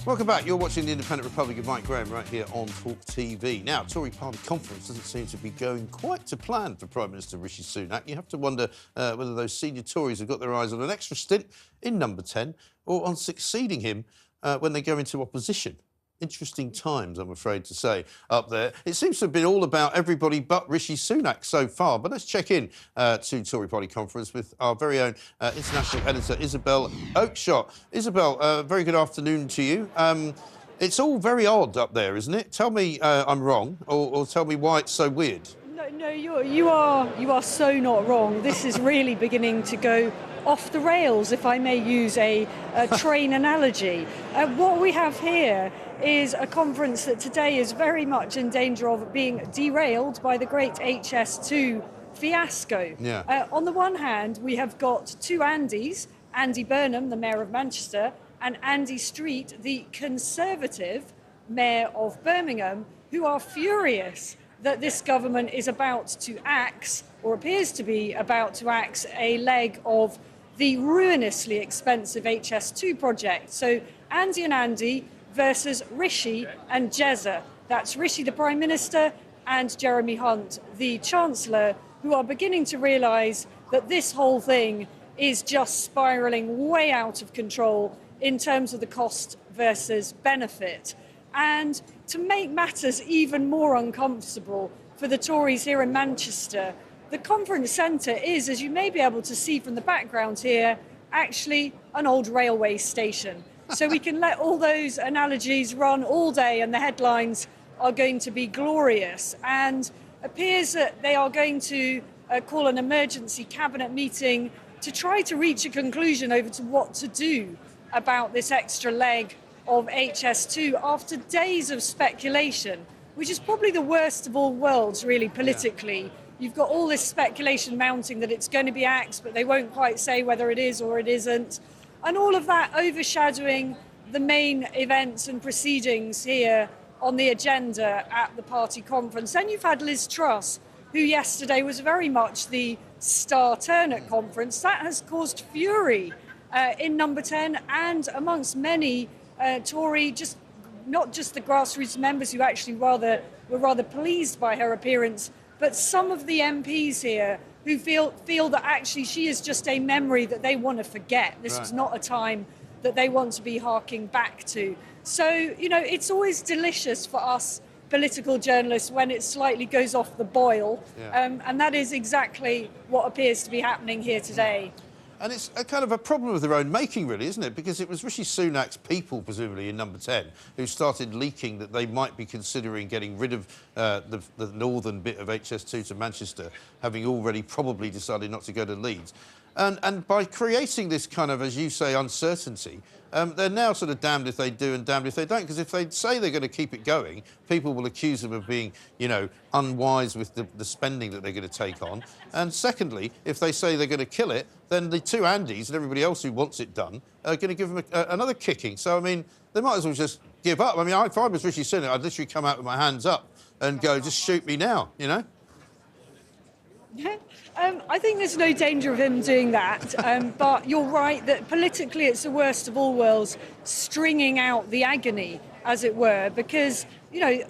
Welcome back. You're watching the Independent Republic of Mike Graham right here on TalkTV. Now, Tory party conference doesn't seem to be going quite to plan for Prime Minister Rishi Sunak. You have to wonder whether those senior Tories have got their eyes on an extra stint in number 10 or on succeeding him when they go into opposition. Interesting times, I'm afraid to say, up there. It seems to have been all about everybody but Rishi Sunak so far. But let's check in to Tory party conference with our very own international editor, Isabel Oakeshott. Isabel, very good afternoon to you. It's all very odd up there, isn't it? Tell me I'm wrong, or tell me why it's so weird. No, you are so not wrong. This is really beginning to go off the rails, if I may use a train analogy. What we have here is a conference that today is very much in danger of being derailed by the great HS2 fiasco. Yeah. On the one hand, we have got two Andys, Andy Burnham, the Mayor of Manchester, and Andy Street, the Conservative Mayor of Birmingham, who are furious that this government is about to axe, or appears to be about to axe, a leg of the ruinously expensive HS2 project. So Andy and Andy versus Rishi and Jezza. That's Rishi, the Prime Minister, and Jeremy Hunt, the Chancellor, who are beginning to realise that this whole thing is just spiralling way out of control in terms of the cost versus benefit. And to make matters even more uncomfortable for the Tories here in Manchester, the conference centre is, as you may be able to see from the background here, actually an old railway station. So we can let all those analogies run all day and the headlines are going to be glorious. And appears that they are going to call an emergency cabinet meeting to try to reach a conclusion over to what to do about this extra leg of HS2 after days of speculation, which is probably the worst of all worlds, really, politically. Yeah. You've got all this speculation mounting that it's going to be axed, but they won't quite say whether it is or it isn't. And all of that overshadowing the main events and proceedings here on the agenda at the party conference. Then you've had Liz Truss, who yesterday was very much the star turn at conference. That has caused fury in number 10 and amongst many Tory, not just the grassroots members who actually were rather pleased by her appearance, but some of the MPs here who feel that actually she is just a memory that they want to forget. This was not a time that they want to be harking back to. So, you know, it's always delicious for us political journalists when it slightly goes off the boil. Yeah. And that is exactly what appears to be happening here today. And it's a kind of a problem of their own making, really, isn't it? Because it was Rishi Sunak's people, presumably, in number 10, who started leaking that they might be considering getting rid of the northern bit of HS2 to Manchester, having already probably decided not to go to Leeds. And by creating this kind of, as you say, uncertainty, they're now sort of damned if they do and damned if they don't, because if they say they're going to keep it going, people will accuse them of being, you know, unwise with the spending that they're going to take on. And secondly, if they say they're going to kill it, then the two Andys and everybody else who wants it done are going to give them another kicking. So, I mean, they might as well just give up. I mean, if I was Rishi Sunak, I'd literally come out with my hands up and go, just shoot me now, you know? Yeah. I think there's no danger of him doing that, but you're right that politically it's the worst of all worlds, stringing out the agony, as it were, because, you know,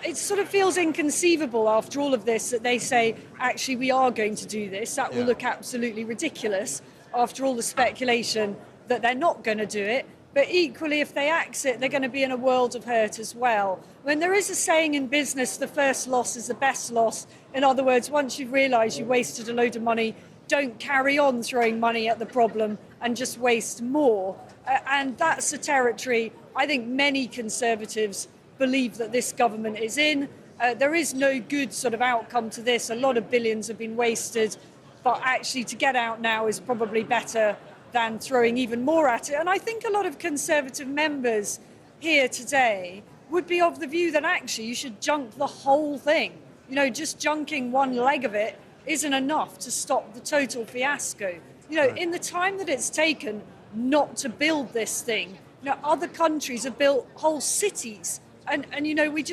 it sort of feels inconceivable after all of this that they say, actually, we are going to do this. That will look absolutely ridiculous after all the speculation that they're not going to do it. But equally, if they axe it, they're going to be in a world of hurt as well. When there is a saying in business, the first loss is the best loss. In other words, once you've realised you wasted a load of money, don't carry on throwing money at the problem and just waste more. And that's a territory I think many Conservatives believe that this government is in. There is no good sort of outcome to this. A lot of billions have been wasted, but actually to get out now is probably better than throwing even more at it. And I think a lot of Conservative members here today would be of the view that actually you should junk the whole thing. You know, just junking one leg of it isn't enough to stop the total fiasco. You know, in the time that it's taken not to build this thing, you know, other countries have built whole cities. And you know, it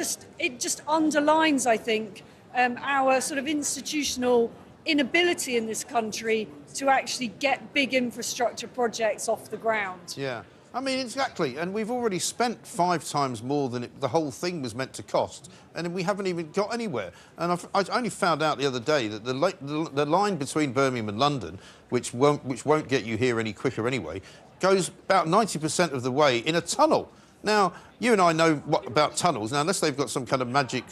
just underlines, I think, our sort of institutional inability in this country to actually get big infrastructure projects off the ground. Yeah. I mean, exactly. And we've already spent 5 times more than the whole thing was meant to cost. And we haven't even got anywhere. And I only found out the other day that the line between Birmingham and London, which won't get you here any quicker anyway, goes about 90% of the way in a tunnel. Now, you and I know about tunnels. Now, unless they've got some kind of magic,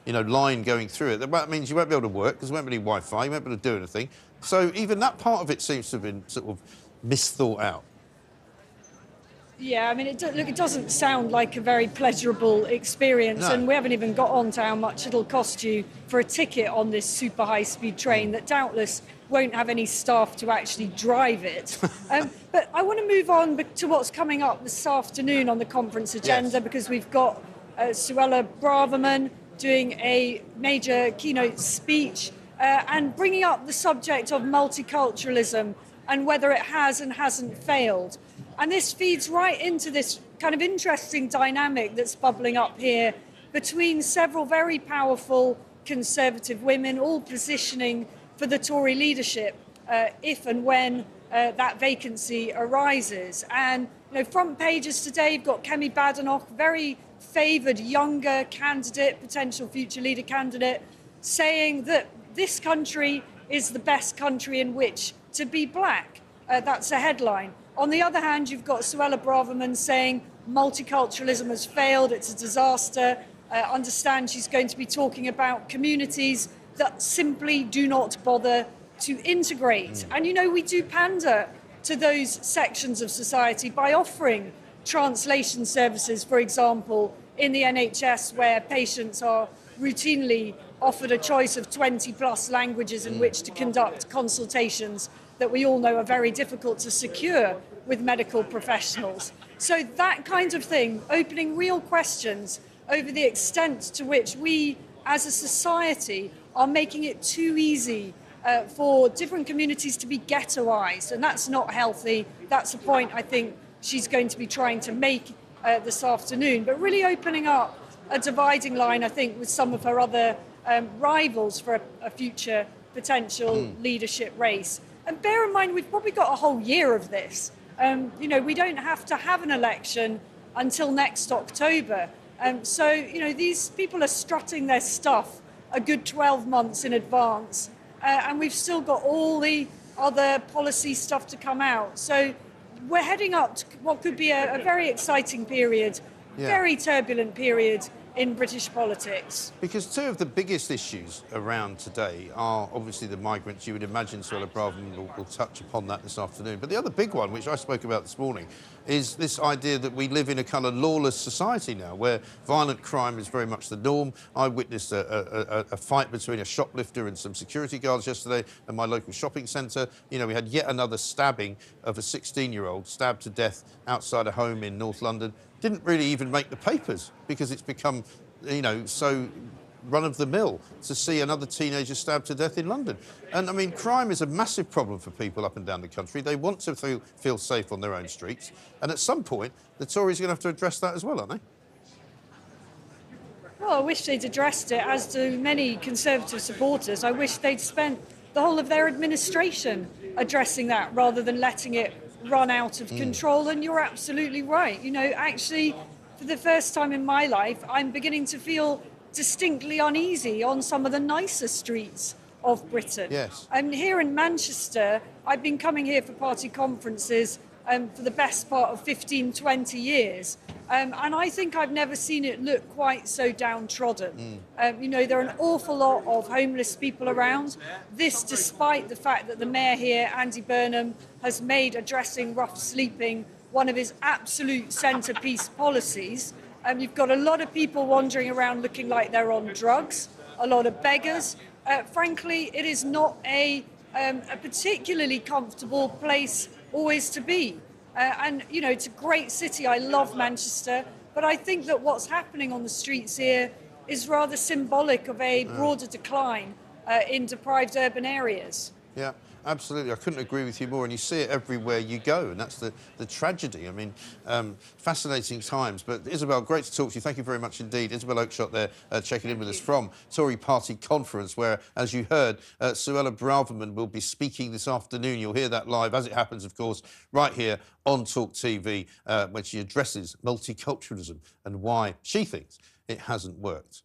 line going through it, that means you won't be able to work because there won't be any Wi-Fi, you won't be able to do anything. So even that part of it seems to have been sort of misthought out. Yeah, I mean, it doesn't sound like a very pleasurable experience, No. and we haven't even got on to how much it'll cost you for a ticket on this super high-speed train that doubtless won't have any staff to actually drive it. But I want to move on to what's coming up this afternoon on the conference agenda, Yes. because we've got Suella Braverman doing a major keynote speech and bringing up the subject of multiculturalism and whether it has and hasn't failed. And this feeds right into this kind of interesting dynamic that's bubbling up here between several very powerful Conservative women, all positioning for the Tory leadership if and when that vacancy arises. And front pages today, you've got Kemi Badenoch, very favoured younger candidate, potential future leader candidate, saying that this country is the best country in which to be black. That's a headline. On the other hand, you've got Suella Braverman saying multiculturalism has failed, it's a disaster. Understand she's going to be talking about communities that simply do not bother to integrate. And we do pander to those sections of society by offering translation services, for example, in the NHS, where patients are routinely offered a choice of 20 plus languages in which to conduct consultations that we all know are very difficult to secure with medical professionals. So that kind of thing, opening real questions over the extent to which we as a society are making it too easy for different communities to be ghettoised, and that's not healthy. That's a point I think she's going to be trying to make this afternoon, but really opening up a dividing line, I think, with some of her other rivals for a future potential leadership race. And bear in mind, we've probably got a whole year of this. We don't have to have an election until next October. So these people are strutting their stuff a good 12 months in advance. And we've still got all the other policy stuff to come out. So we're heading up to what could be a very exciting period, very turbulent period in British politics. Because 2 of the biggest issues around today are obviously the migrants. You would imagine Suella Braverman will touch upon that this afternoon. But the other big one, which I spoke about this morning, is this idea that we live in a kind of lawless society now, where violent crime is very much the norm. I witnessed a fight between a shoplifter and some security guards yesterday at my local shopping centre. We had yet another stabbing of a 16-year-old stabbed to death outside a home in North London. Didn't really even make the papers because it's become, so run-of-the-mill to see another teenager stabbed to death in London. And, I mean, crime is a massive problem for people up and down the country. They want to feel safe on their own streets. And at some point, the Tories are going to have to address that as well, aren't they? Well, I wish they'd addressed it, as do many Conservative supporters. I wish they'd spent the whole of their administration addressing that rather than letting it run out of control. And you're absolutely right. Actually, for the first time in my life, I'm beginning to feel distinctly uneasy on some of the nicer streets of Britain. Yes. And here in Manchester, I've been coming here for party conferences for the best part of 15, 20 years. And I think I've never seen it look quite so downtrodden. There are an awful lot of homeless people around. This despite the fact that the mayor here, Andy Burnham, has made addressing rough sleeping one of his absolute centrepiece policies. You've got a lot of people wandering around looking like they're on drugs, a lot of beggars. Frankly, it is not a particularly comfortable place always to be. And it's a great city. I love Manchester. But I think that what's happening on the streets here is rather symbolic of a broader decline in deprived urban areas. Yeah. Absolutely, I couldn't agree with you more, and you see it everywhere you go, and that's the tragedy. I mean, fascinating times. But Isabel, great to talk to you. Thank you very much indeed. Isabel Oakeshott there checking in with us from Tory Party Conference, where, as you heard, Suella Braverman will be speaking this afternoon. You'll hear that live, as it happens, of course, right here on TalkTV, when she addresses multiculturalism and why she thinks it hasn't worked.